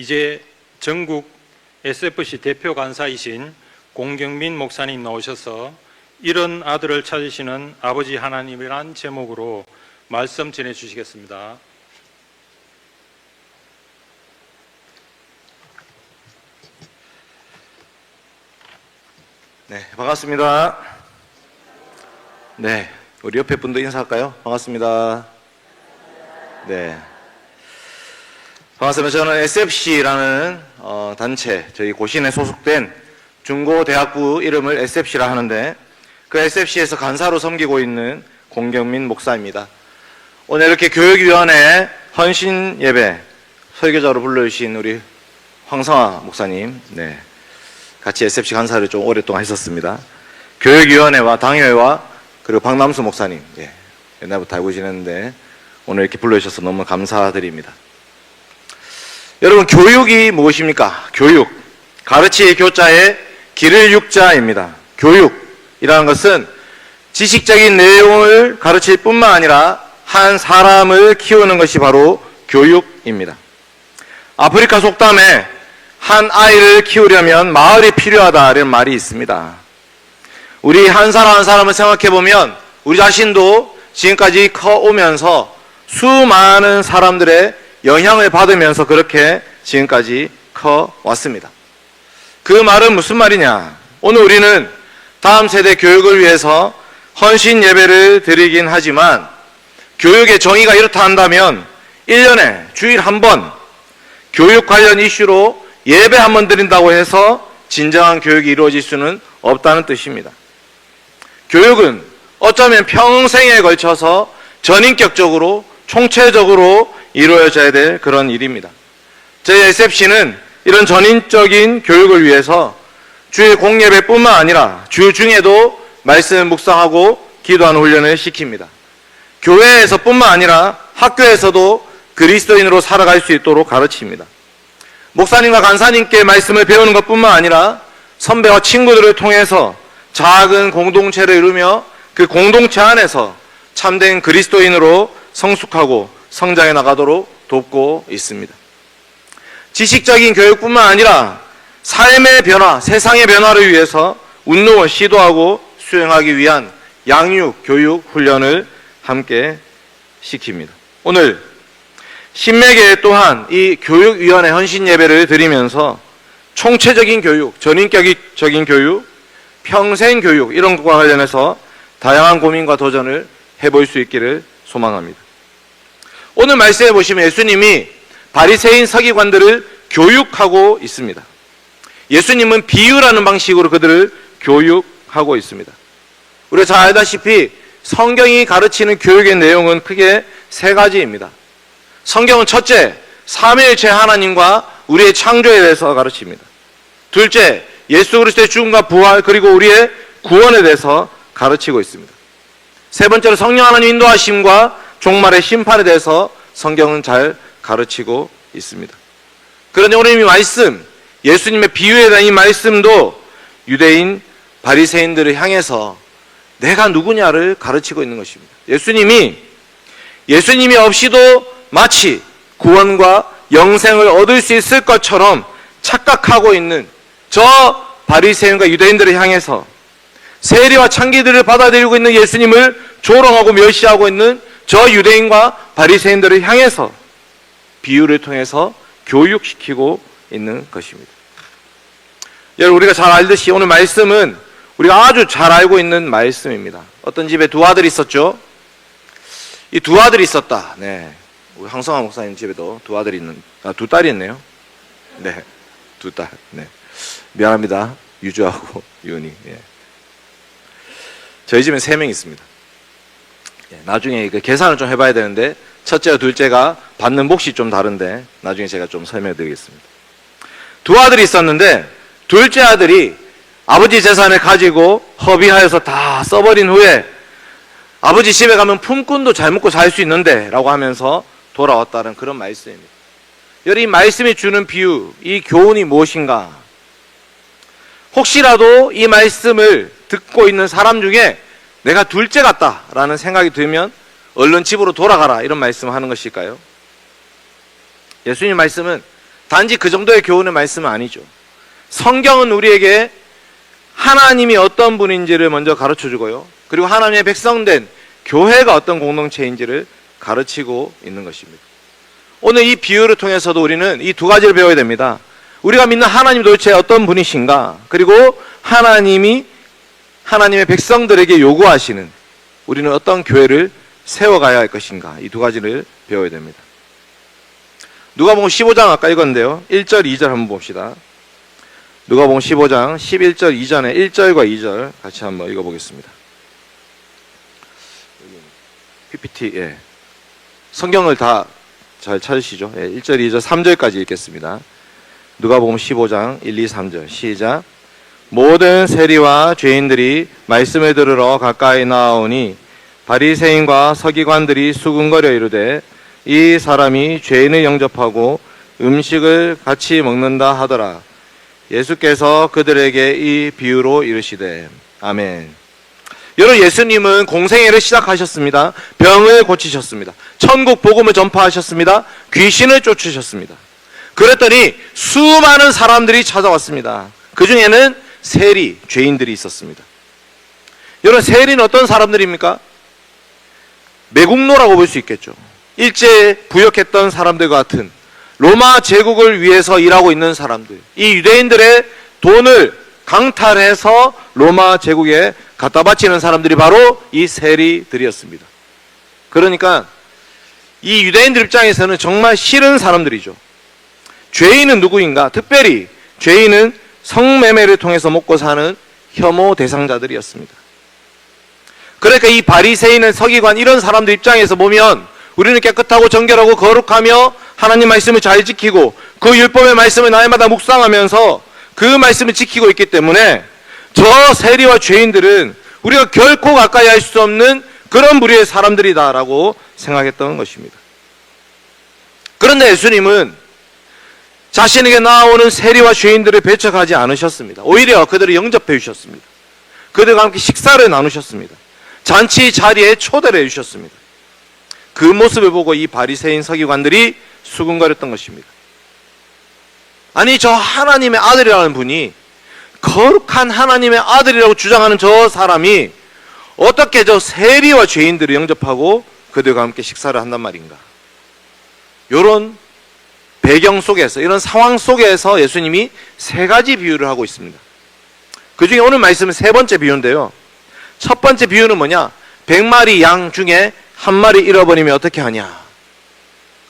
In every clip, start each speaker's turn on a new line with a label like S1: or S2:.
S1: 이제 전국 SFC 대표 간사이신 공경민 목사님 나오셔서 이런 아들을 찾으시는 아버지 하나님이란 제목으로 말씀 전해 주시겠습니다.
S2: 네, 반갑습니다. 네, 우리 옆에 분도 인사할까요? 반갑습니다. 네, 반갑습니다. 저는 SFC라는 단체, 저희 고신에 소속된 중고대학부 이름을 SFC라 하는데 그 SFC에서 간사로 섬기고 있는 공경민 목사입니다. 오늘 이렇게 교육위원회 헌신예배 설교자로 불러주신 우리 황성아 목사님, 네, 같이 SFC 간사를 좀 오랫동안 했었습니다. 교육위원회와 당회와 그리고 박남수 목사님, 예, 옛날부터 알고 지냈는데 오늘 이렇게 불러주셔서 너무 감사드립니다. 여러분, 교육이 무엇입니까? 교육, 가르치의 교자에 기를 육자입니다. 교육이라는 것은 지식적인 내용을 가르칠 뿐만 아니라 한 사람을 키우는 것이 바로 교육입니다. 아프리카 속담에 한 아이를 키우려면 마을이 필요하다는 말이 있습니다. 우리 한 사람 한 사람을 생각해 보면 우리 자신도 지금까지 커오면서 수많은 사람들의 영향을 받으면서 그렇게 지금까지 커왔습니다. 그 말은 무슨 말이냐? 오늘 우리는 다음 세대 교육을 위해서 헌신 예배를 드리긴 하지만 교육의 정의가 이렇다 한다면 1년에 주일 한 번 교육 관련 이슈로 예배 한 번 드린다고 해서 진정한 교육이 이루어질 수는 없다는 뜻입니다. 교육은 어쩌면 평생에 걸쳐서 전인격적으로 총체적으로 이루어져야 될 그런 일입니다. 저희 SFC는 이런 전인적인 교육을 위해서 주일 공예배뿐만 아니라 주 중에도 말씀 묵상하고 기도하는 훈련을 시킵니다. 교회에서뿐만 아니라 학교에서도 그리스도인으로 살아갈 수 있도록 가르칩니다. 목사님과 간사님께 말씀을 배우는 것뿐만 아니라 선배와 친구들을 통해서 작은 공동체를 이루며 그 공동체 안에서 참된 그리스도인으로 성숙하고 성장해 나가도록 돕고 있습니다. 지식적인 교육뿐만 아니라 삶의 변화, 세상의 변화를 위해서 운동을 시도하고 수행하기 위한 양육, 교육, 훈련을 함께 시킵니다. 오늘 신매계 또한 이 교육위원회 헌신 예배를 드리면서 총체적인 교육, 전인격적인 교육, 평생 교육 이런 것과 관련해서 다양한 고민과 도전을 해볼 수 있기를 소망합니다. 오늘 말씀해 보시면 예수님이 바리새인 서기관들을 교육하고 있습니다. 예수님은 비유라는 방식으로 그들을 교육하고 있습니다. 우리가 잘 알다시피 성경이 가르치는 교육의 내용은 크게 세 가지입니다. 성경은 첫째, 삼위일체 하나님과 우리의 창조에 대해서 가르칩니다. 둘째, 예수 그리스도의 죽음과 부활 그리고 우리의 구원에 대해서 가르치고 있습니다. 세 번째로 성령 하나님 인도하심과 종말의 심판에 대해서 성경은 잘 가르치고 있습니다. 그런데 오늘 이 말씀, 예수님의 비유에 대한 이 말씀도 유대인 바리새인들을 향해서 내가 누구냐를 가르치고 있는 것입니다. 예수님이 없이도 마치 구원과 영생을 얻을 수 있을 것처럼 착각하고 있는 저 바리새인과 유대인들을 향해서 세리와 창기들을 받아들이고 있는 예수님을 조롱하고 멸시하고 있는 저 유대인과 바리새인들을 향해서 비유를 통해서 교육시키고 있는 것입니다. 여러분, 우리가 잘 알듯이 오늘 말씀은 우리가 아주 잘 알고 있는 말씀입니다. 어떤 집에 두 아들이 있었죠? 이 두 아들이 있었다. 네, 우리 황성아 목사님 집에도 두 딸이 있네요. 네, 두 딸. 네, 미안합니다. 유주하고 유은이. 예. 저희 집엔 3명 있습니다. 예, 나중에 그 계산을 좀 해봐야 되는데 첫째와 둘째가 받는 몫이 좀 다른데 나중에 제가 좀 설명드리겠습니다. 두 아들이 있었는데 둘째 아들이 아버지 재산을 가지고 허비하여서 다 써버린 후에 아버지 집에 가면 품꾼도 잘 먹고 살 수 있는데 라고 하면서 돌아왔다는 그런 말씀입니다. 여러분, 이 말씀이 주는 비유, 이 교훈이 무엇인가? 혹시라도 이 말씀을 듣고 있는 사람 중에 내가 둘째 같다라는 생각이 들면 얼른 집으로 돌아가라 이런 말씀을 하는 것일까요? 예수님 말씀은 단지 그 정도의 교훈의 말씀은 아니죠. 성경은 우리에게 하나님이 어떤 분인지를 먼저 가르쳐주고요. 그리고 하나님의 백성된 교회가 어떤 공동체인지를 가르치고 있는 것입니다. 오늘 이 비유를 통해서도 우리는 이 두 가지를 배워야 됩니다. 우리가 믿는 하나님 도대체 어떤 분이신가? 그리고 하나님이 하나님의 백성들에게 요구하시는 우리는 어떤 교회를 세워가야 할 것인가? 이 두 가지를 배워야 됩니다. 누가복음 15장 아까 읽었는데요. 1절, 2절 한번 봅시다. 누가복음 15장 11절 이전에 1절과 2절 같이 한번 읽어보겠습니다. PPT, 예. 성경을 다 잘 찾으시죠? 예, 1절, 2절, 3절까지 읽겠습니다. 누가복음 15장 1, 2, 3절 시작. 모든 세리와 죄인들이 말씀을 들으러 가까이 나아오니 바리새인과 서기관들이 수군거려 이르되 이 사람이 죄인을 영접하고 음식을 같이 먹는다 하더라. 예수께서 그들에게 이 비유로 이르시되 아멘. 여러분, 예수님은 공생애를 시작하셨습니다. 병을 고치셨습니다. 천국 복음을 전파하셨습니다. 귀신을 쫓으셨습니다. 그랬더니 수많은 사람들이 찾아왔습니다. 그 중에는 세리, 죄인들이 있었습니다. 여러분, 세리는 어떤 사람들입니까? 매국노라고 볼 수 있겠죠. 일제 부역했던 사람들과 같은 로마 제국을 위해서 일하고 있는 사람들, 이 유대인들의 돈을 강탈해서 로마 제국에 갖다 바치는 사람들이 바로 이 세리들이었습니다. 그러니까 이 유대인들 입장에서는 정말 싫은 사람들이죠. 죄인은 누구인가? 특별히 죄인은 성매매를 통해서 먹고 사는 혐오 대상자들이었습니다. 그러니까 이 바리새인은 서기관 이런 사람들 입장에서 보면 우리는 깨끗하고 정결하고 거룩하며 하나님 말씀을 잘 지키고 그 율법의 말씀을 날마다 묵상하면서 그 말씀을 지키고 있기 때문에 저 세리와 죄인들은 우리가 결코 가까이 할 수 없는 그런 부류의 사람들이다라고 생각했던 것입니다. 그런데 예수님은 자신에게 나아오는 세리와 죄인들을 배척하지 않으셨습니다. 오히려 그들을 영접해 주셨습니다. 그들과 함께 식사를 나누셨습니다. 잔치 자리에 초대를 해주셨습니다. 그 모습을 보고 이 바리새인 서기관들이 수군거렸던 것입니다. 아니, 저 하나님의 아들이라는 분이, 거룩한 하나님의 아들이라고 주장하는 저 사람이 어떻게 저 세리와 죄인들을 영접하고 그들과 함께 식사를 한단 말인가? 이런 배경 속에서, 이런 상황 속에서 예수님이 세 가지 비유를 하고 있습니다. 그 중에 오늘 말씀은 세 번째 비유인데요. 첫 번째 비유는 뭐냐? 100마리 양 중에 한 마리 잃어버리면 어떻게 하냐?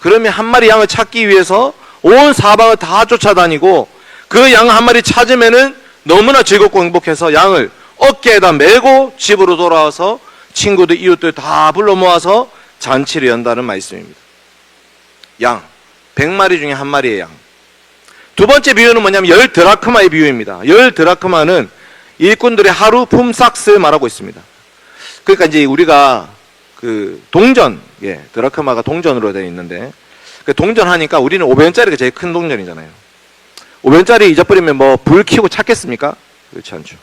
S2: 그러면 한 마리 양을 찾기 위해서 온 사방을 다 쫓아다니고 그 양 한 마리 찾으면은 너무나 즐겁고 행복해서 양을 어깨에다 메고 집으로 돌아와서 친구들, 이웃들 다 불러 모아서 잔치를 연다는 말씀입니다. 양, 100마리 중에 한 마리의 양. 두 번째 비유는 뭐냐면 10드라크마의 비유입니다. 10드라크마는 일꾼들의 하루 품삯을 말하고 있습니다. 그러니까 이제 우리가 그 동전, 드라크마가 동전으로 되어 있는데, 그 동전하니까 우리는 500원짜리가 제일 큰 동전이잖아요. 500원짜리 잊어버리면 뭐 불 켜고 찾겠습니까? 그렇지 않죠.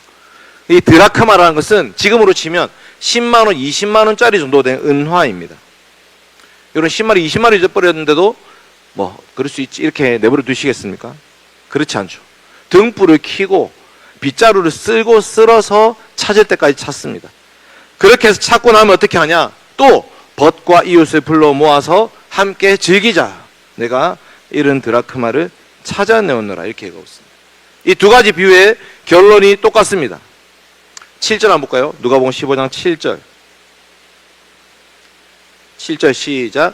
S2: 이 드라크마라는 것은 지금으로 치면 10만원, 20만원짜리 정도 된 은화입니다. 이런 10마리, 20마리 잊어버렸는데도 뭐 그럴 수 있지 이렇게 내버려 두시겠습니까? 그렇지 않죠. 등불을 켜고 빗자루를 쓸고 쓸어서 찾을 때까지 찾습니다. 그렇게 해서 찾고 나면 어떻게 하냐? 또 벗과 이웃을 불러 모아서 함께 즐기자. 내가 이런 드라크마를 찾아내었노라. 이렇게 얘기하고 있습니다. 이 두 가지 비유의 결론이 똑같습니다. 7절 한번 볼까요? 누가복음 15장 7절. 7절 시작.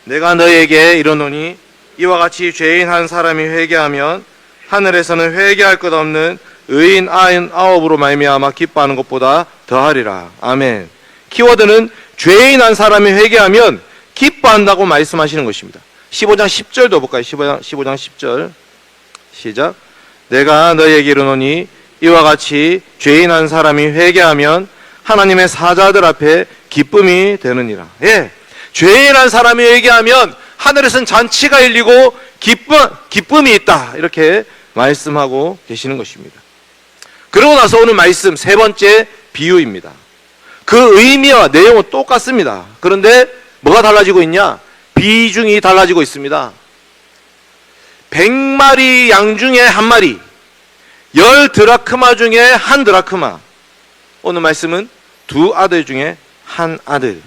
S2: 내가 너에게 이르노니 이와 같이 죄인 한 사람이 회개하면 하늘에서는 회개할 것 없는 의인 99으로 말미암아 기뻐하는 것보다 더하리라. 아멘. 키워드는 죄인 한 사람이 회개하면 기뻐한다고 말씀하시는 것입니다. 15장 10절도 볼까요? 15장 10절 시작. 내가 너희에게 이르노니 이와 같이 죄인 한 사람이 회개하면 하나님의 사자들 앞에 기쁨이 되느니라. 예, 죄인 한 사람이 회개하면 하늘에서는 잔치가 열리고 기쁨이 있다. 이렇게 말씀하고 계시는 것입니다. 그러고 나서 오늘 말씀 세 번째 비유입니다. 그 의미와 내용은 똑같습니다. 그런데 뭐가 달라지고 있냐? 비중이 달라지고 있습니다. 100마리 양 중에 한 마리, 10드라크마 중에 한 드라크마. 오늘 말씀은 두 아들 중에 한 아들.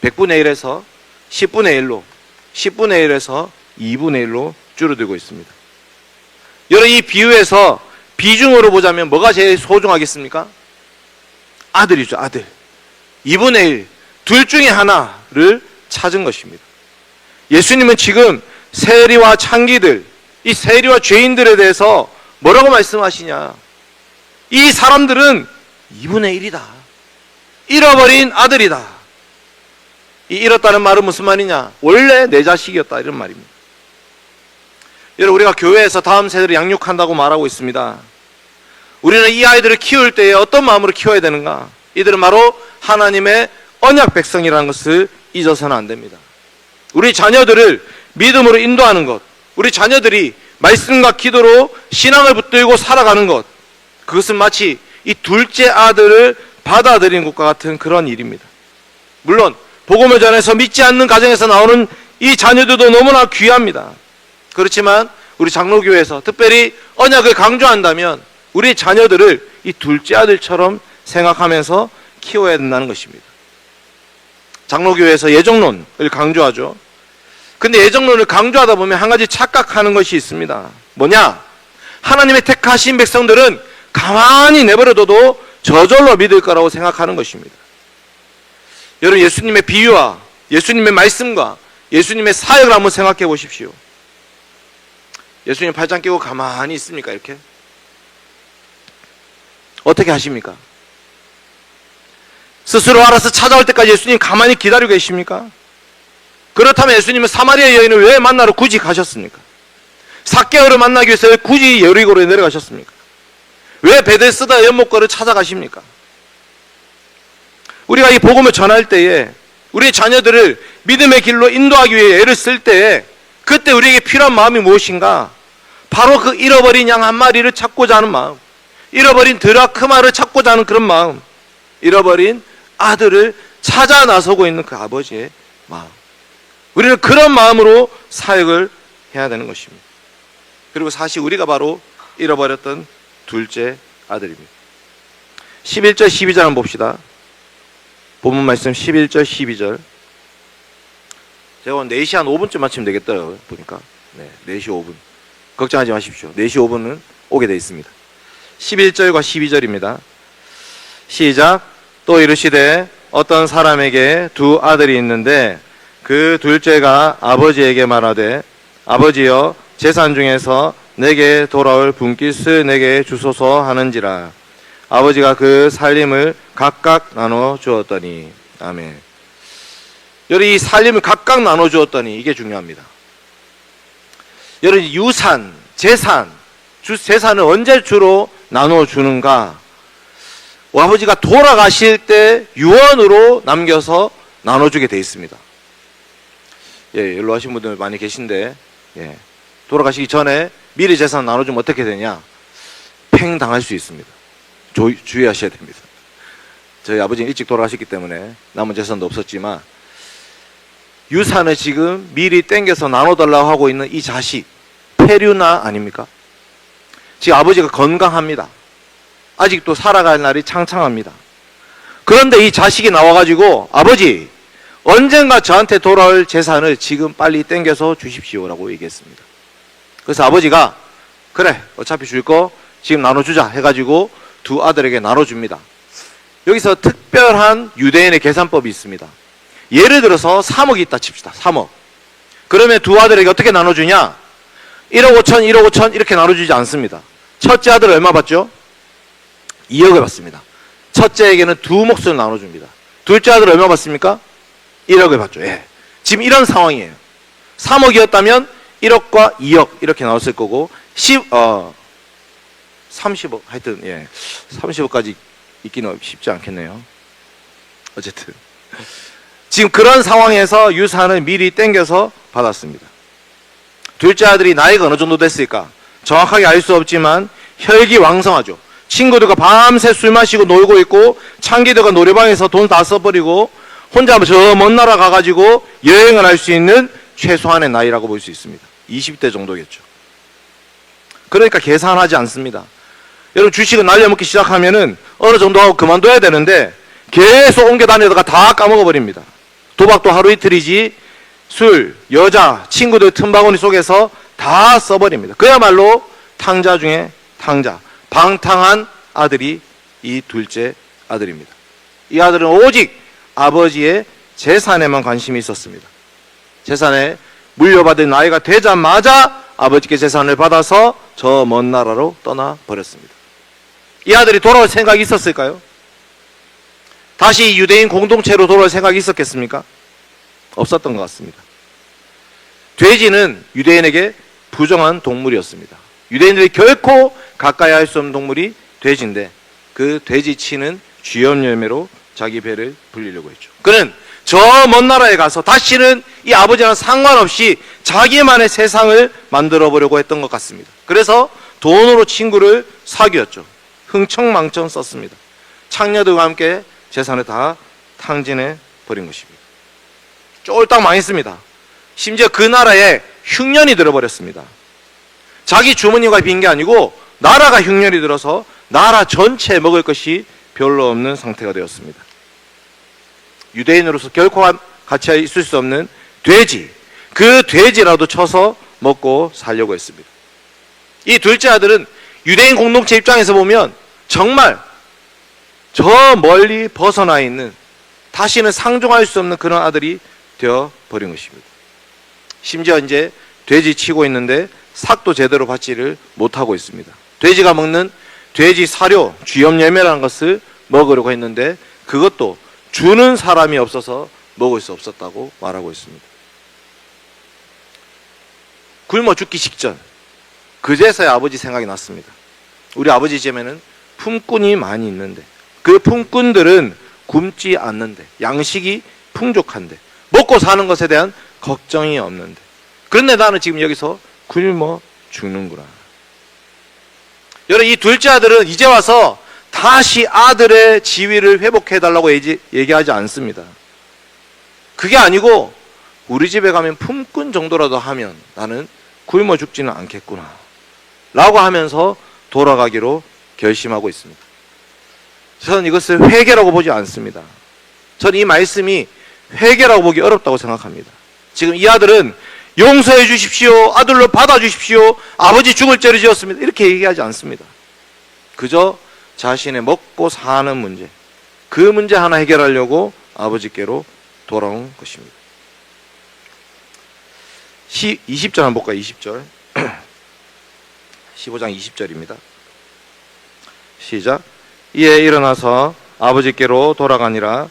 S2: 100분의 1에서 10분의 1로, 10분의 1에서 2분의 1로 줄어들고 있습니다. 여러분, 이 비유에서 비중으로 보자면 뭐가 제일 소중하겠습니까? 아들이죠, 아들. 2분의 1, 둘 중에 하나를 찾은 것입니다. 예수님은 지금 세리와 창기들, 이 세리와 죄인들에 대해서 뭐라고 말씀하시냐? 이 사람들은 2분의 1이다. 잃어버린 아들이다. 이 잃었다는 말은 무슨 말이냐? 원래 내 자식이었다, 이런 말입니다. 여러분, 우리가 교회에서 다음 세대를 양육한다고 말하고 있습니다. 우리는 이 아이들을 키울 때에 어떤 마음으로 키워야 되는가? 이들은 바로 하나님의 언약 백성이라는 것을 잊어서는 안 됩니다. 우리 자녀들을 믿음으로 인도하는 것, 우리 자녀들이 말씀과 기도로 신앙을 붙들고 살아가는 것, 그것은 마치 이 둘째 아들을 받아들이는 것과 같은 그런 일입니다. 물론 복음을 전해서 믿지 않는 가정에서 나오는 이 자녀들도 너무나 귀합니다. 그렇지만 우리 장로교회에서 특별히 언약을 강조한다면 우리 자녀들을 이 둘째 아들처럼 생각하면서 키워야 된다는 것입니다. 장로교회에서 예정론을 강조하죠. 근데 예정론을 강조하다 보면 한 가지 착각하는 것이 있습니다. 뭐냐? 하나님의 택하신 백성들은 가만히 내버려둬도 저절로 믿을 거라고 생각하는 것입니다. 여러분, 예수님의 비유와 예수님의 말씀과 예수님의 사역을 한번 생각해 보십시오. 예수님 팔짱 끼고 가만히 있습니까? 이렇게? 어떻게 하십니까? 스스로 알아서 찾아올 때까지 예수님 가만히 기다리고 계십니까? 그렇다면 예수님은 사마리아 여인을 왜 만나러 굳이 가셨습니까? 삭개오를 만나기 위해서 왜 굳이 여리고로 내려가셨습니까? 왜 베데스다 연못가를 찾아가십니까? 우리가 이 복음을 전할 때에 우리 자녀들을 믿음의 길로 인도하기 위해 애를 쓸 때에 그때 우리에게 필요한 마음이 무엇인가? 바로 그 잃어버린 양 한 마리를 찾고자 하는 마음, 잃어버린 드라크마를 찾고자 하는 그런 마음, 잃어버린 아들을 찾아 나서고 있는 그 아버지의 마음. 우리는 그런 마음으로 사역을 해야 되는 것입니다. 그리고 사실 우리가 바로 잃어버렸던 둘째 아들입니다. 11절 12절 한번 봅시다. 본문 말씀 11절 12절. 제가 오늘 4시 한 5분쯤 마치면 되겠더라고요, 보니까. 네, 4시 5분. 걱정하지 마십시오. 4시 5분은 오게 되어 있습니다. 11절과 12절입니다. 시작. 또 이르시되 어떤 사람에게 두 아들이 있는데 그 둘째가 아버지에게 말하되 아버지여 재산 중에서 내게 돌아올 분깃을 내게 주소서 하는지라. 아버지가 그 살림을 각각 나눠 주었더니. 아멘. 여러분, 이 살림을 각각 나눠 주었더니 이게 중요합니다. 여러분, 유산, 재산을 언제 주로 나눠 주는가? 아버지가 돌아가실 때 유언으로 남겨서 나눠주게 돼 있습니다. 예, 연로하신 분들 많이 계신데, 예, 돌아가시기 전에 미리 재산 나눠주면 어떻게 되냐? 팽 당할 수 있습니다. 주의하셔야 됩니다. 저희 아버지는 일찍 돌아가셨기 때문에 남은 재산도 없었지만 유산을 지금 미리 땡겨서 나눠달라고 하고 있는 이 자식, 폐류나 아닙니까? 지금 아버지가 건강합니다. 아직도 살아갈 날이 창창합니다. 그런데 이 자식이 나와가지고 아버지, 언젠가 저한테 돌아올 재산을 지금 빨리 땡겨서 주십시오라고 얘기했습니다. 그래서 아버지가 그래, 어차피 줄 거 지금 나눠주자 해가지고 두 아들에게 나눠줍니다. 여기서 특별한 유대인의 계산법이 있습니다. 예를 들어서 3억이 있다 칩시다. 3억. 그러면 두 아들에게 어떻게 나눠주냐? 1억 5천, 1억 5천 이렇게 나눠주지 않습니다. 첫째 아들 얼마 받죠? 2억을 받습니다. 첫째에게는 두 몫을 나눠줍니다. 둘째 아들 얼마 받습니까? 1억을 받죠. 예. 지금 이런 상황이에요. 3억이었다면 1억과 2억 이렇게 나왔을 거고 30억 하여튼 예, 30억까지 있기는 쉽지 않겠네요. 어쨌든 지금 그런 상황에서 유산을 미리 땡겨서 받았습니다. 둘째 아들이 나이가 어느 정도 됐을까? 정확하게 알 수 없지만 혈기왕성하죠. 친구들과 밤새 술 마시고 놀고 있고 창기들과 노래방에서 돈 다 써버리고 혼자 저 먼 나라 가가지고 여행을 할 수 있는 최소한의 나이라고 볼 수 있습니다. 20대 정도겠죠. 그러니까 계산하지 않습니다. 여러분, 주식을 날려먹기 시작하면은 어느 정도 하고 그만둬야 되는데 계속 옮겨 다니다가 다 까먹어버립니다. 도박도 하루 이틀이지 술, 여자, 친구들 틈바구니 속에서 다 써버립니다. 그야말로 탕자 중에 탕자, 방탕한 아들이 이 둘째 아들입니다. 이 아들은 오직 아버지의 재산에만 관심이 있었습니다. 재산에 물려받은 나이가 되자마자 아버지께 재산을 받아서 저 먼 나라로 떠나버렸습니다. 이 아들이 돌아올 생각이 있었을까요? 다시 유대인 공동체로 돌아올 생각이 있었겠습니까? 없었던 것 같습니다. 돼지는 유대인에게 부정한 동물이었습니다. 유대인들이 결코 가까이 할 수 없는 동물이 돼지인데 그 돼지치는 쥐염 열매로 자기 배를 불리려고 했죠. 그는 저 먼 나라에 가서 다시는 이 아버지랑 상관없이 자기만의 세상을 만들어 보려고 했던 것 같습니다. 그래서 돈으로 친구를 사귀었죠. 흥청망청 썼습니다. 창녀들과 함께 재산을 다 탕진해 버린 것입니다. 쫄딱 망했습니다. 심지어 그 나라에 흉년이 들어버렸습니다. 자기 주머니가 빈 게 아니고 나라가 흉년이 들어서 나라 전체에 먹을 것이 별로 없는 상태가 되었습니다. 유대인으로서 결코 같이 있을 수 없는 돼지, 그 돼지라도 쳐서 먹고 살려고 했습니다. 이 둘째 아들은 유대인 공동체 입장에서 보면 정말 저 멀리 벗어나 있는, 다시는 상종할 수 없는 그런 아들이 되어버린 것입니다. 심지어 이제 돼지 치고 있는데 삭도 제대로 받지를 못하고 있습니다. 돼지가 먹는 돼지 사료, 쥐염 열매라는 것을 먹으려고 했는데 그것도 주는 사람이 없어서 먹을 수 없었다고 말하고 있습니다. 굶어 죽기 직전, 그제서야 아버지 생각이 났습니다. 우리 아버지 집에는 품꾼이 많이 있는데 그 품꾼들은 굶지 않는데, 양식이 풍족한데, 먹고 사는 것에 대한 걱정이 없는데, 그런데 나는 지금 여기서 굶어 죽는구나. 여러분, 이 둘째 아들은 이제 와서 다시 아들의 지위를 회복해달라고 얘기하지 않습니다. 그게 아니고 우리 집에 가면 품꾼 정도라도 하면 나는 굶어 죽지는 않겠구나 라고 하면서 돌아가기로 결심하고 있습니다. 저는 이것을 회개라고 보지 않습니다. 저는 이 말씀이 회개라고 보기 어렵다고 생각합니다. 지금 이 아들은 용서해 주십시오, 아들로 받아주십시오, 아버지 죽을 죄를 지었습니다, 이렇게 얘기하지 않습니다. 그저 자신의 먹고 사는 문제, 그 문제 하나 해결하려고 아버지께로 돌아온 것입니다. 20절 한번 볼까요? 20절 15장 20절입니다. 시작. 이에 일어나서 아버지께로 돌아가니라.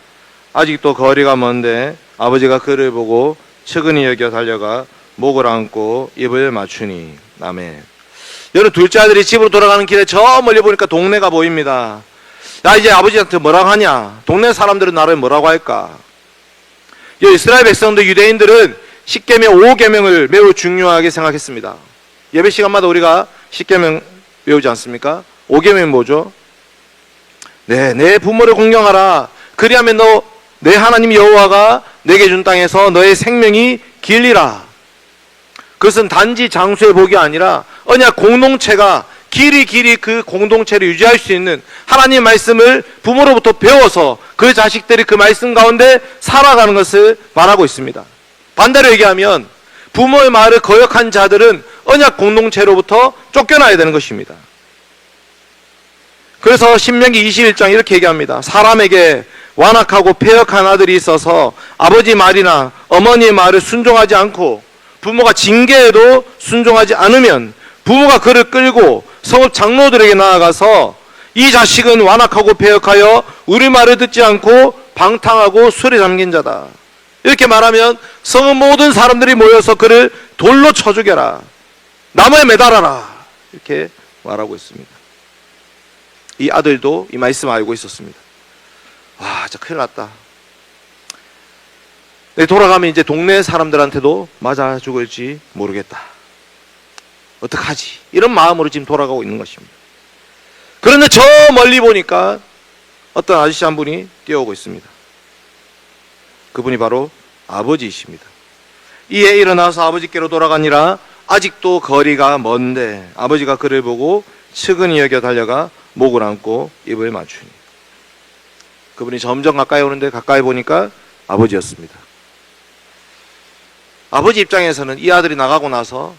S2: 아직도 거리가 먼데 아버지가 그를 보고 측은히 여겨 달려가 목을 안고 입을 맞추니. 아멘. 여러분, 둘째 아들이 집으로 돌아가는 길에 저 멀리 보니까 동네가 보입니다. 야, 이제 아버지한테 뭐라고 하냐? 동네 사람들은 나를 뭐라고 할까? 이스라엘 백성들, 유대인들은 10계명, 5계명을 매우 중요하게 생각했습니다. 예배 시간마다 우리가 10계명 외우지 않습니까? 5계명은 뭐죠? 네, 내 부모를 공경하라. 그리하면 내 하나님 여호와가 내게 준 땅에서 너의 생명이 길리라. 그것은 단지 장수의 복이 아니라 언약 공동체가 길이 그 공동체를 유지할 수 있는 하나님의 말씀을 부모로부터 배워서 그 자식들이 그 말씀 가운데 살아가는 것을 말하고 있습니다. 반대로 얘기하면 부모의 말을 거역한 자들은 언약 공동체로부터 쫓겨나야 되는 것입니다. 그래서 신명기 21장 이렇게 얘기합니다. 사람에게 완악하고 패역한 아들이 있어서 아버지 말이나 어머니의 말을 순종하지 않고 부모가 징계해도 순종하지 않으면 부모가 그를 끌고 성읍 장로들에게 나아가서 이 자식은 완악하고 패역하여 우리 말을 듣지 않고 방탕하고 술에 잠긴 자다. 이렇게 말하면 성읍 모든 사람들이 모여서 그를 돌로 쳐 죽여라. 나무에 매달아라. 이렇게 말하고 있습니다. 이 아들도 이 말씀 알고 있었습니다. 와, 진짜 큰일 났다. 돌아가면 이제 동네 사람들한테도 맞아 죽을지 모르겠다. 어떡하지? 이런 마음으로 지금 돌아가고 있는 것입니다. 그런데 저 멀리 보니까 어떤 아저씨 한 분이 뛰어오고 있습니다. 그분이 바로 아버지이십니다. 이에 일어나서 아버지께로 돌아가니라. 아직도 거리가 먼데 아버지가 그를 보고 측은히 여겨 달려가 목을 안고 입을 맞추니 그분이 점점 가까이 오는데 가까이 보니까 아버지였습니다. 아버지 입장에서는 이 아들이 나가고 나서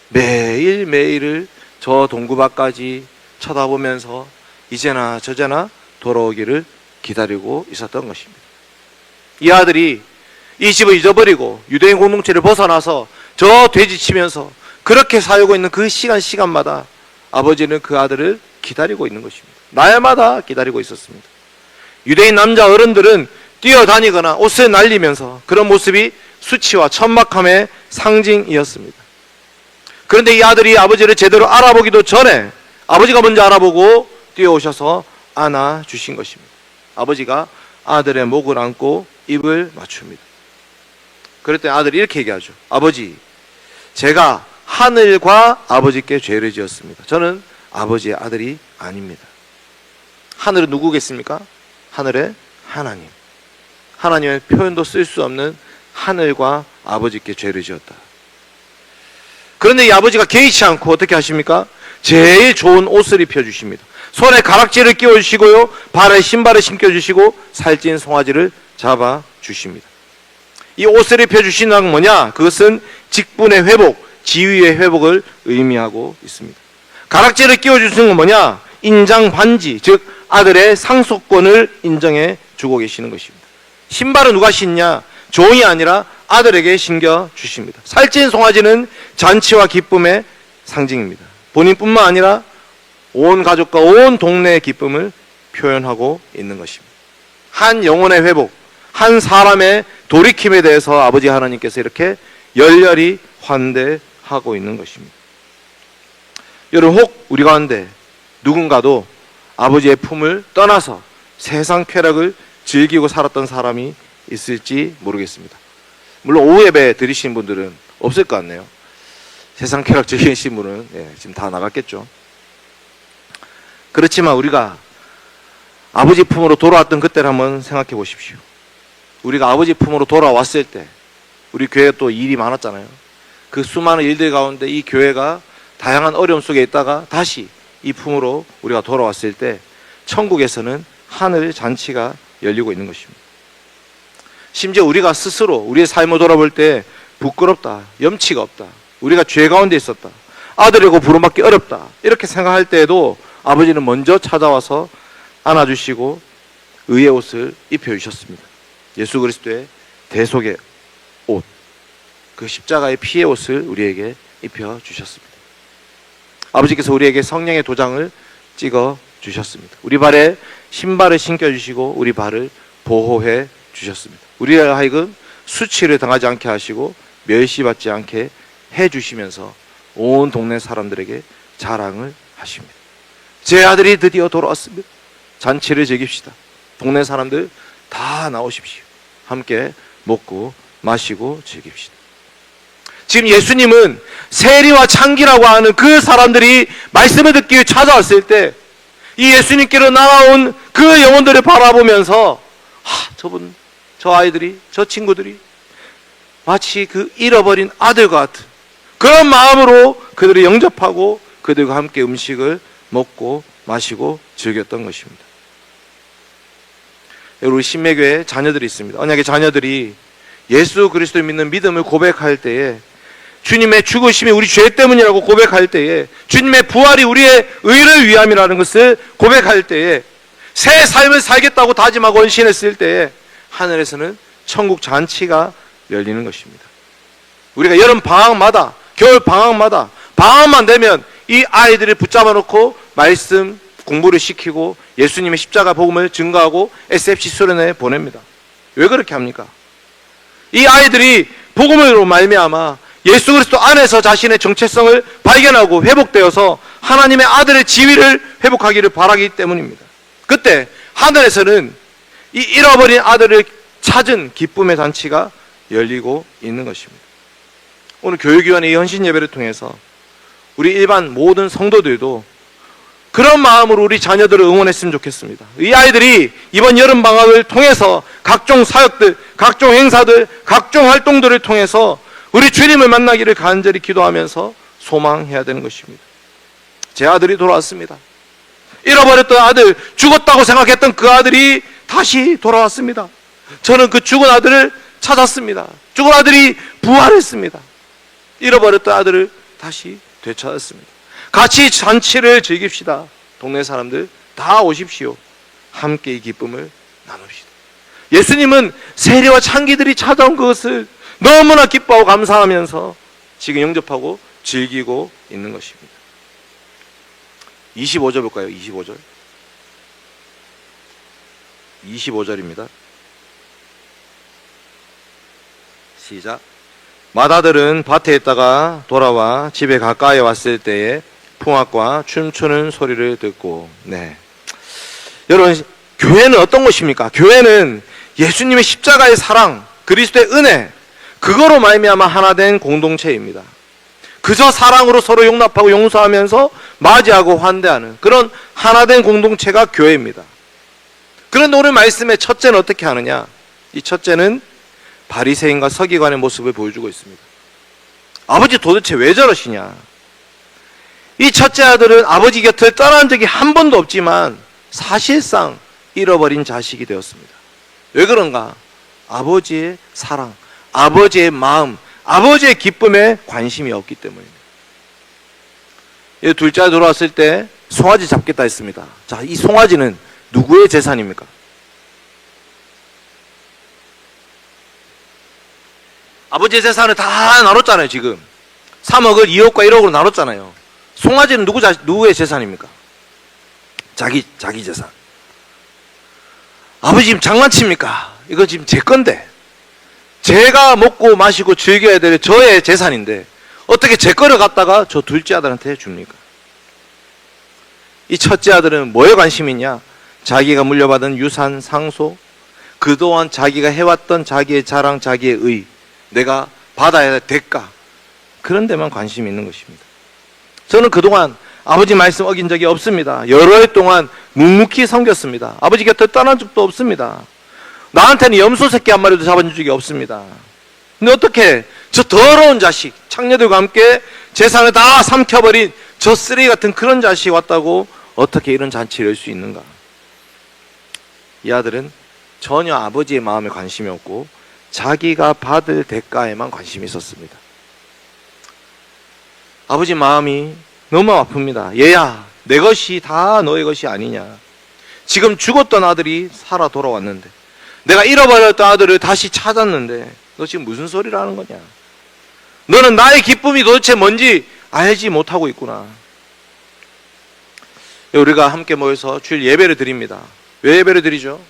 S2: 매일매일을 저 동구밭까지 쳐다보면서 이제나 저제나 돌아오기를 기다리고 있었던 것입니다. 이 아들이 이 집을 잊어버리고 유대인 공동체를 벗어나서 저 돼지치면서 그렇게 살고 있는 그 시간마다 아버지는 그 아들을 기다리고 있는 것입니다. 날마다 기다리고 있었습니다. 유대인 남자 어른들은 뛰어다니거나 옷을 날리면서 그런 모습이 수치와 천박함의 상징이었습니다. 그런데 이 아들이 아버지를 제대로 알아보기도 전에 아버지가 먼저 알아보고 뛰어오셔서 안아주신 것입니다. 아버지가 아들의 목을 안고 입을 맞춥니다. 그랬더니 아들이 이렇게 얘기하죠. 아버지, 제가 하늘과 아버지께 죄를 지었습니다. 저는 아버지의 아들이 아닙니다. 하늘은 누구겠습니까? 하늘의 하나님. 하나님의 표현도 쓸 수 없는 하늘과 아버지께 죄를 지었다. 그런데 이 아버지가 개의치 않고 어떻게 하십니까? 제일 좋은 옷을 입혀주십니다. 손에 가락지를 끼워주시고요, 발에 신발을 신겨주시고 살찐 송아지를 잡아주십니다. 이 옷을 입혀주신다는 건 뭐냐? 그것은 직분의 회복, 지위의 회복을 의미하고 있습니다. 가락지를 끼워주시는 건 뭐냐? 인장 반지, 즉 아들의 상속권을 인정해 주고 계시는 것입니다. 신발은 누가 신냐? 종이 아니라 아들에게 신겨 주십니다. 살찐 송아지는 잔치와 기쁨의 상징입니다. 본인뿐만 아니라 온 가족과 온 동네의 기쁨을 표현하고 있는 것입니다. 한 영혼의 회복, 한 사람의 돌이킴에 대해서 아버지 하나님께서 이렇게 열렬히 환대하고 있는 것입니다. 여러분, 혹 우리 가운데 누군가도 아버지의 품을 떠나서 세상 쾌락을 즐기고 살았던 사람이 있을지 모르겠습니다. 물론 오후 예배 드리신 분들은 없을 것 같네요. 세상 쾌락 즐기신 분은 지금 다 나갔겠죠. 그렇지만 우리가 아버지 품으로 돌아왔던 그때를 한번 생각해 보십시오. 우리가 아버지 품으로 돌아왔을 때 우리 교회가 또 일이 많았잖아요. 그 수많은 일들 가운데 이 교회가 다양한 어려움 속에 있다가 다시 이 품으로 우리가 돌아왔을 때 천국에서는 하늘 잔치가 열리고 있는 것입니다. 심지어 우리가 스스로 우리의 삶을 돌아볼 때 부끄럽다, 염치가 없다, 우리가 죄 가운데 있었다, 아들이고 부름받기 어렵다 이렇게 생각할 때에도 아버지는 먼저 찾아와서 안아주시고 의의 옷을 입혀주셨습니다. 예수 그리스도의 대속의 옷, 그 십자가의 피의 옷을 우리에게 입혀주셨습니다. 아버지께서 우리에게 성령의 도장을 찍어 주셨습니다. 우리 발에 신발을 신겨주시고 우리 발을 보호해 주셨습니다. 우리를 하여금 수치를 당하지 않게 하시고 멸시받지 않게 해주시면서 온 동네 사람들에게 자랑을 하십니다. 제 아들이 드디어 돌아왔습니다. 잔치를 즐깁시다. 동네 사람들 다 나오십시오. 함께 먹고 마시고 즐깁시다. 지금 예수님은 세리와 창기라고 하는 그 사람들이 말씀을 듣기 위해 찾아왔을 때 이 예수님께로 날아온 그 영혼들을 바라보면서 저분, 저 아이들이, 저 친구들이 마치 그 잃어버린 아들과 같은 그런 마음으로 그들을 영접하고 그들과 함께 음식을 먹고 마시고 즐겼던 것입니다. 우리 신매교회 자녀들이 있습니다. 언약의 자녀들이 예수 그리스도를 믿는 믿음을 고백할 때에 주님의 죽으심이 우리 죄 때문이라고 고백할 때에 주님의 부활이 우리의 의를 위함이라는 것을 고백할 때에 새 삶을 살겠다고 다짐하고 헌신했을 때에 하늘에서는 천국 잔치가 열리는 것입니다. 우리가 여름 방학마다 겨울 방학마다 방학만 되면 이 아이들을 붙잡아 놓고 말씀 공부를 시키고 예수님의 십자가 복음을 증거하고 SFC 수련회에 보냅니다. 왜 그렇게 합니까? 이 아이들이 복음으로 말미암아 예수 그리스도 안에서 자신의 정체성을 발견하고 회복되어서 하나님의 아들의 지위를 회복하기를 바라기 때문입니다. 그때 하늘에서는 이 잃어버린 아들을 찾은 기쁨의 잔치가 열리고 있는 것입니다. 오늘 교육위원회 이 헌신 예배를 통해서 우리 일반 모든 성도들도 그런 마음으로 우리 자녀들을 응원했으면 좋겠습니다. 이 아이들이 이번 여름방학을 통해서 각종 사역들, 각종 행사들, 각종 활동들을 통해서 우리 주님을 만나기를 간절히 기도하면서 소망해야 되는 것입니다. 제 아들이 돌아왔습니다. 잃어버렸던 아들, 죽었다고 생각했던 그 아들이 다시 돌아왔습니다. 저는 그 죽은 아들을 찾았습니다. 죽은 아들이 부활했습니다. 잃어버렸던 아들을 다시 되찾았습니다. 같이 잔치를 즐깁시다. 동네 사람들 다 오십시오. 함께 이 기쁨을 나눕시다. 예수님은 세리와 창기들이 찾아온 그것을 너무나 기뻐하고 감사하면서 지금 영접하고 즐기고 있는 것입니다. 25절 볼까요? 25절. 25절입니다. 시작. 맏아들은 밭에 있다가 돌아와 집에 가까이 왔을 때에 풍악과 춤추는 소리를 듣고, 여러분, 교회는 어떤 것입니까? 교회는 예수님의 십자가의 사랑, 그리스도의 은혜, 그거로 말미암아 하나 된 공동체입니다. 그저 사랑으로 서로 용납하고 용서하면서 맞이하고 환대하는 그런 하나 된 공동체가 교회입니다. 그런데 오늘 말씀의 첫째는 어떻게 하느냐? 이 첫째는 바리새인과 서기관의 모습을 보여주고 있습니다. 아버지 도대체 왜 저러시냐? 이 첫째 아들은 아버지 곁을 떠난 적이 한 번도 없지만 사실상 잃어버린 자식이 되었습니다. 왜 그런가? 아버지의 사랑, 아버지의 마음, 아버지의 기쁨에 관심이 없기 때문입니다. 둘째 아들 돌아왔을 때 송아지 잡겠다 했습니다. 자, 이 송아지는 누구의 재산입니까? 아버지의 재산을 다 나눴잖아요. 지금 3억을 2억과 1억으로 나눴잖아요. 송아지는 누구의 재산입니까? 자기 재산. 아버지 지금 장난칩니까? 이거 지금 제 건데, 제가 먹고 마시고 즐겨야 될 저의 재산인데 어떻게 제 거를 갖다가 저 둘째 아들한테 줍니까? 이 첫째 아들은 뭐에 관심이 있냐? 자기가 물려받은 유산, 상속, 그동안 자기가 해왔던 자기의 자랑, 자기의 의, 내가 받아야 할 대가, 그런 데만 관심이 있는 것입니다. 저는 그동안 아버지 말씀 어긴 적이 없습니다. 여러 해 동안 묵묵히 섬겼습니다. 아버지 곁을 떠난 적도 없습니다. 나한테는 염소 새끼 한 마리도 잡아준 적이 없습니다. 근데 어떻게 저 더러운 자식, 창녀들과 함께 재산을 다 삼켜버린 저 쓰레기 같은 그런 자식이 왔다고 어떻게 이런 잔치를 열 수 있는가? 이 아들은 전혀 아버지의 마음에 관심이 없고 자기가 받을 대가에만 관심이 있었습니다. 아버지 마음이 너무 아픕니다. 얘야, 내 것이 다 너의 것이 아니냐? 지금 죽었던 아들이 살아 돌아왔는데, 내가 잃어버렸던 아들을 다시 찾았는데 너 지금 무슨 소리를 하는 거냐? 너는 나의 기쁨이 도대체 뭔지 알지 못하고 있구나. 우리가 함께 모여서 주일 예배를 드립니다. 왜 예배를 드리죠?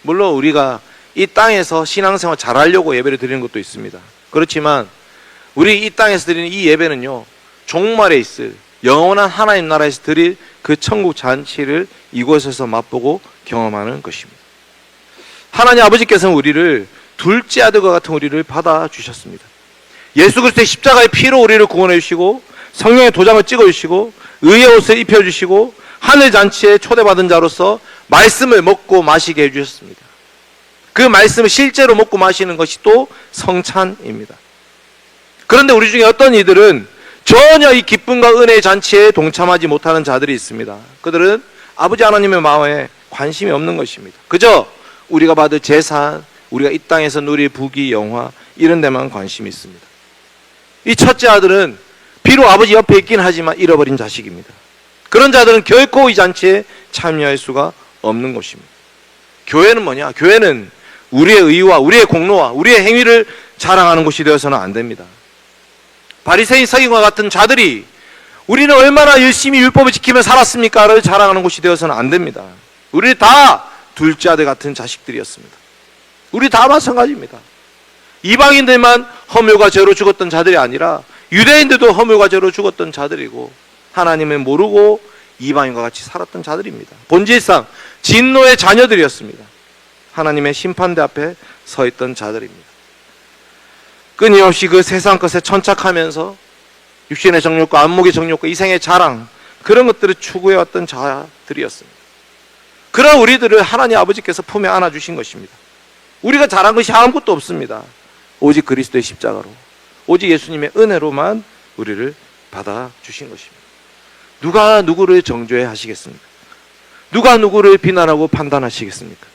S2: 물론 우리가 이 땅에서 신앙생활 잘하려고 예배를 드리는 것도 있습니다. 그렇지만 우리 이 땅에서 드리는 이 예배는요, 종말에 있을 영원한 하나님 나라에서 드릴 그 천국 잔치를 이곳에서 맛보고 경험하는 것입니다. 하나님 아버지께서는 우리를 둘째 아들과 같은 우리를 받아주셨습니다. 예수 그리스도의 십자가의 피로 우리를 구원해 주시고 성령의 도장을 찍어 주시고 의의 옷을 입혀 주시고 하늘 잔치에 초대받은 자로서 말씀을 먹고 마시게 해주셨습니다. 그 말씀을 실제로 먹고 마시는 것이 또 성찬입니다. 그런데 우리 중에 어떤 이들은 전혀 이 기쁨과 은혜의 잔치에 동참하지 못하는 자들이 있습니다. 그들은 아버지 하나님의 마음에 관심이 없는 것입니다. 그저 우리가 받을 재산, 우리가 이 땅에서 누릴 부귀, 영화, 이런 데만 관심이 있습니다. 이 첫째 아들은 비록 아버지 옆에 있긴 하지만 잃어버린 자식입니다. 그런 자들은 결코 이 잔치에 참여할 수가 없는 것입니다. 교회는 뭐냐? 교회는 우리의 의와 우리의 공로와 우리의 행위를 자랑하는 곳이 되어서는 안 됩니다. 바리새인 서기관과 같은 자들이 우리는 얼마나 열심히 율법을 지키며 살았습니까를 자랑하는 곳이 되어서는 안 됩니다. 우리 다 둘째 아들 같은 자식들이었습니다. 우리 다 마찬가지입니다. 이방인들만 허물과 죄로 죽었던 자들이 아니라 유대인들도 허물과 죄로 죽었던 자들이고 하나님을 모르고 이방인과 같이 살았던 자들입니다. 본질상 진노의 자녀들이었습니다. 하나님의 심판대 앞에 서 있던 자들입니다. 끊임없이 그 세상 것에 천착하면서 육신의 정욕과 안목의 정욕과 이생의 자랑, 그런 것들을 추구해왔던 자들이었습니다. 그런 우리들을 하나님 아버지께서 품에 안아주신 것입니다. 우리가 잘한 것이 아무것도 없습니다. 오직 그리스도의 십자가로, 오직 예수님의 은혜로만 우리를 받아주신 것입니다. 누가 누구를 정죄 하시겠습니까? 누가 누구를 비난하고 판단하시겠습니까?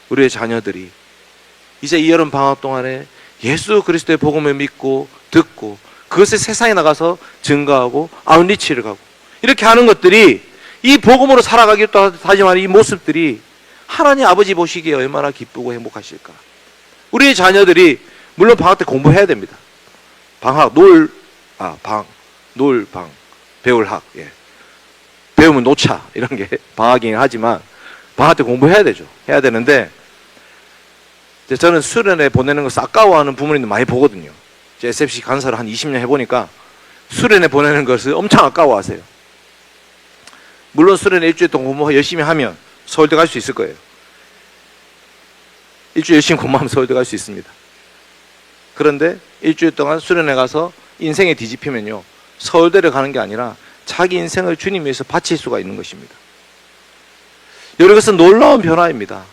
S2: 우리의 자녀들이 이제 이 여름 방학 동안에 예수 그리스도의 복음을 믿고 듣고 그것을 세상에 나가서 증거하고 아웃리치를 가고 이렇게 하는 것들이 이 복음으로 살아가기도 하지만 이 모습들이 하나님 아버지 보시기에 얼마나 기쁘고 행복하실까. 우리의 자녀들이 물론 방학 때 공부해야 됩니다. 방학, 놀방, 배울학, 예. 배우면 놓자 이런 게 방학이긴 하지만 방학 때 공부해야 되죠. 해야 되는데 저는 수련회 보내는 것을 아까워하는 부모님들 많이 보거든요. SFC 간사를 한 20년 해보니까 수련회 보내는 것을 엄청 아까워하세요. 물론 수련회 일주일 동안 공부 열심히 하면 서울대 갈 수 있을 거예요. 일주일 열심히 공부하면 서울대 갈 수 있습니다. 그런데 일주일 동안 수련회 가서 인생에 뒤집히면요, 서울대를 가는 게 아니라 자기 인생을 주님 위해서 바칠 수가 있는 것입니다. 여러분, 이것은 놀라운 변화입니다.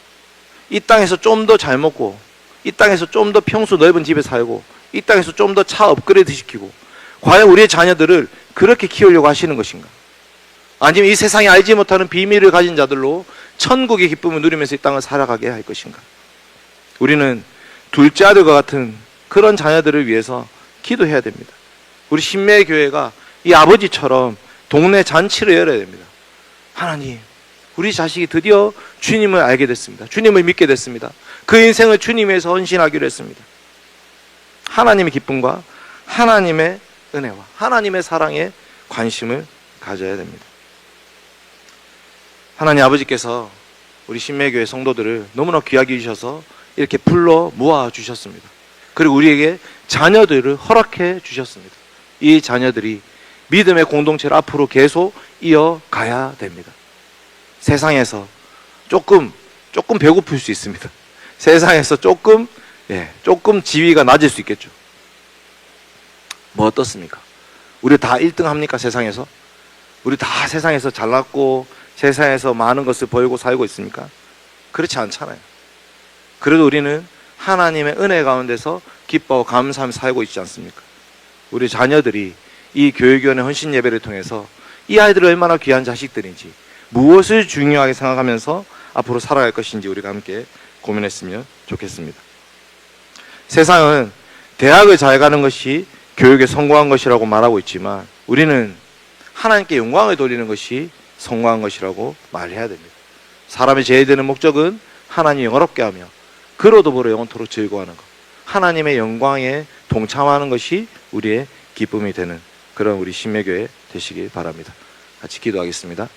S2: 이 땅에서 좀 더 잘 먹고, 이 땅에서 좀 더 평수 넓은 집에 살고, 이 땅에서 좀 더 차 업그레이드 시키고, 과연 우리의 자녀들을 그렇게 키우려고 하시는 것인가? 아니면 이 세상에 알지 못하는 비밀을 가진 자들로 천국의 기쁨을 누리면서 이 땅을 살아가게 할 것인가? 우리는 둘째 아들과 같은 그런 자녀들을 위해서 기도해야 됩니다. 우리 신매교회가 이 아버지처럼 동네 잔치를 열어야 됩니다. 하나님, 우리 자식이 드디어 주님을 알게 됐습니다. 주님을 믿게 됐습니다. 그 인생을 주님 위해서 헌신하기로 했습니다. 하나님의 기쁨과 하나님의 은혜와 하나님의 사랑에 관심을 가져야 됩니다. 하나님 아버지께서 우리 신매교회 성도들을 너무나 귀하게 주셔서 이렇게 불러 모아 주셨습니다. 그리고 우리에게 자녀들을 허락해 주셨습니다. 이 자녀들이 믿음의 공동체를 앞으로 계속 이어가야 됩니다. 세상에서 조금 배고플 수 있습니다. 세상에서 조금 지위가 낮을 수 있겠죠. 뭐 어떻습니까? 우리 다 1등 합니까? 세상에서? 우리 다 세상에서 잘났고 세상에서 많은 것을 벌고 살고 있습니까? 그렇지 않잖아요. 그래도 우리는 하나님의 은혜 가운데서 기뻐하고 감사하며 살고 있지 않습니까? 우리 자녀들이 이 교육위원회 헌신 예배를 통해서 이 아이들이 얼마나 귀한 자식들인지, 무엇을 중요하게 생각하면서 앞으로 살아갈 것인지 우리가 함께 고민했으면 좋겠습니다. 세상은 대학을 잘 가는 것이 교육에 성공한 것이라고 말하고 있지만 우리는 하나님께 영광을 돌리는 것이 성공한 것이라고 말해야 됩니다. 사람의 제일 되는 목적은 하나님 영화롭게 하며 그로 더불어 영원토록 즐거워하는 것, 하나님의 영광에 동참하는 것이 우리의 기쁨이 되는 그런 우리 신매교회 되시길 바랍니다. 같이 기도하겠습니다.